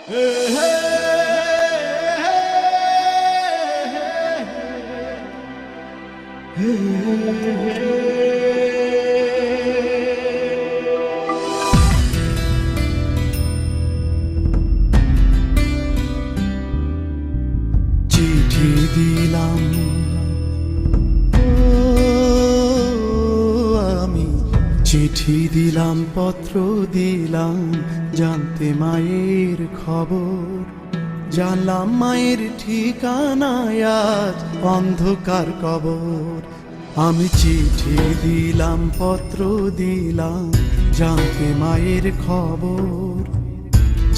চিঠি দিলাম আমি চিঠি দিলাম, পত্র দিলাম, জানতে মায়ের খবর। জানলাম মায়ের ঠিকানায় আজ অন্ধকার কবর। আমি চিঠি দিলাম, পত্র দিলাম, জানতে মায়ের খবর।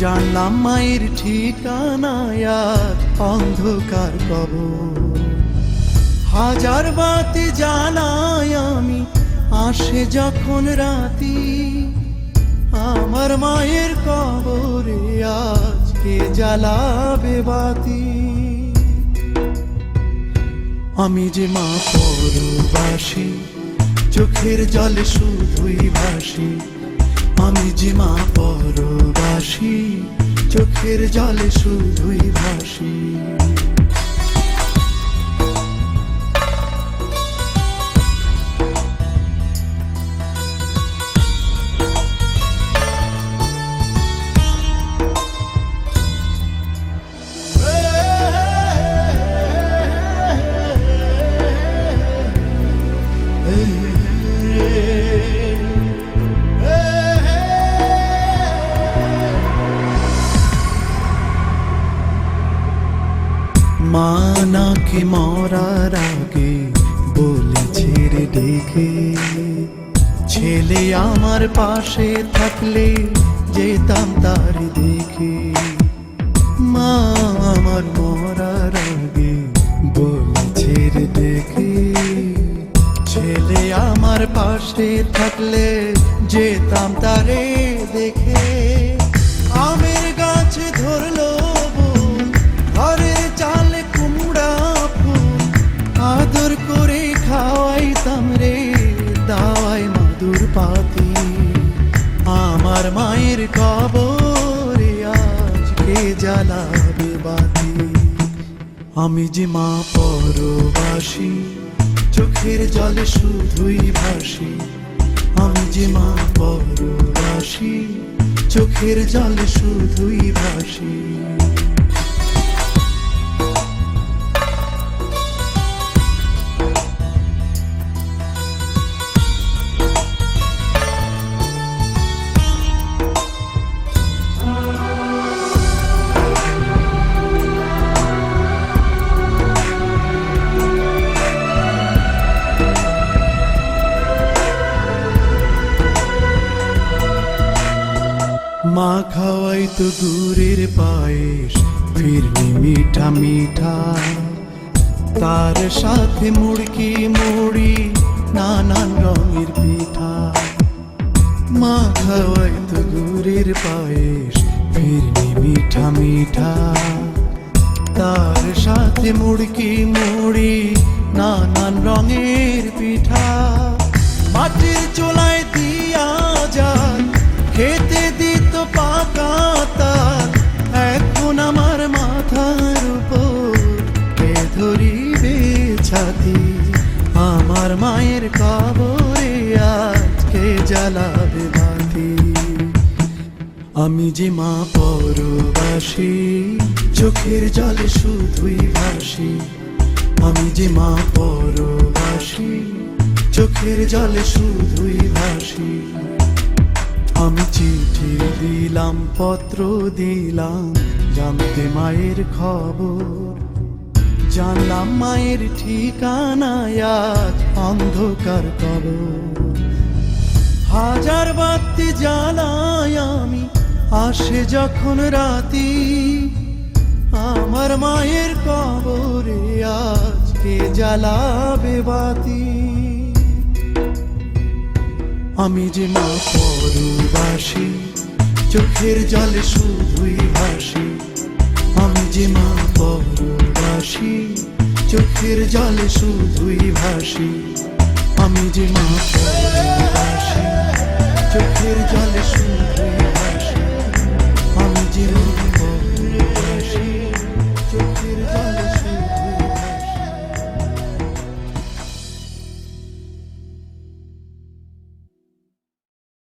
জানলাম মায়ের ঠিকানায় আজ অন্ধকার কবর। হাজার বাতি জ্বালাই আমি, আসে যখন রাতি, আমার মায়ের কবরে আজকে জ্বালাবে বাতি। আমি যে মা পরবাসী, চোখের জলে শুধুই ভাসি। আমি যে মা পরবাসী, চোখের জলে শুধুই ভাসি। মা নাকি মরার আগে বলেছে রে ডেকে, ছেলে আমার পাশে থাকলে যেতাম তার দেখে। মা আমার মরার আগে বলেছে রে ডেকে, ছেলে আমার পাশে থাকলে যেতাম তারে দেখে। আমের গাছে ধরলো বন, ঘরে চালে কুমড়া ফুল, আদর করে খাওয়াইতাম রে দাওয়াই মধুর পাতি। আমার মায়ের কবরে আজকে জ্বালাবে বাতি। আমি যে মা পরবাসী, চোখের জলে শুধুই ভাসি। আমি যে মা পরবাসী, চোখের জলে শুধুই ভাসি। মা খাওয়াই তো গুড়ের পায়েস, ফিরনি মিঠা মিঠা, তার সাথে মুড়কি মুড়ি, নানান রঙের পিঠা। মা খাওয়াই তো গুড়ের পায়েস, ফিরনি মিঠা মিঠা, তার সাথে মুড়কি মুড়ি, নানান রঙের পিঠা। মাটির চুলায় দিয়া যায়, খেতে দিত পাকা তাল, এখন আমার মাথার উপর কে ধরিবে ছাতি। আমার মায়ের কবরে আজকে জ্বালাবে বাতি। আমি যে মা পরবাসী, চোখের জলে শুধুই ভাসি। আমি যে মা পরবাসী, চোখের জলে শুধুই ভাসি। আমি চিঠি দিলাম, পত্র দিলাম, জানতে মায়ের খবর। জানলাম মায়ের ঠিকানায় আজ অন্ধকার কবর। হাজার বাতি জ্বালাই আমি, আসে যখন রাতি, আমার মায়ের কবরে আজকে জ্বালাবে বাতি। আমি যে মা পরবাসী, চোখের জলে শুধুই ভাসি। আমি যে মা পরবাসী, চোখের জলে শুধুই ভাসি। আমি যে মা পরবাসী।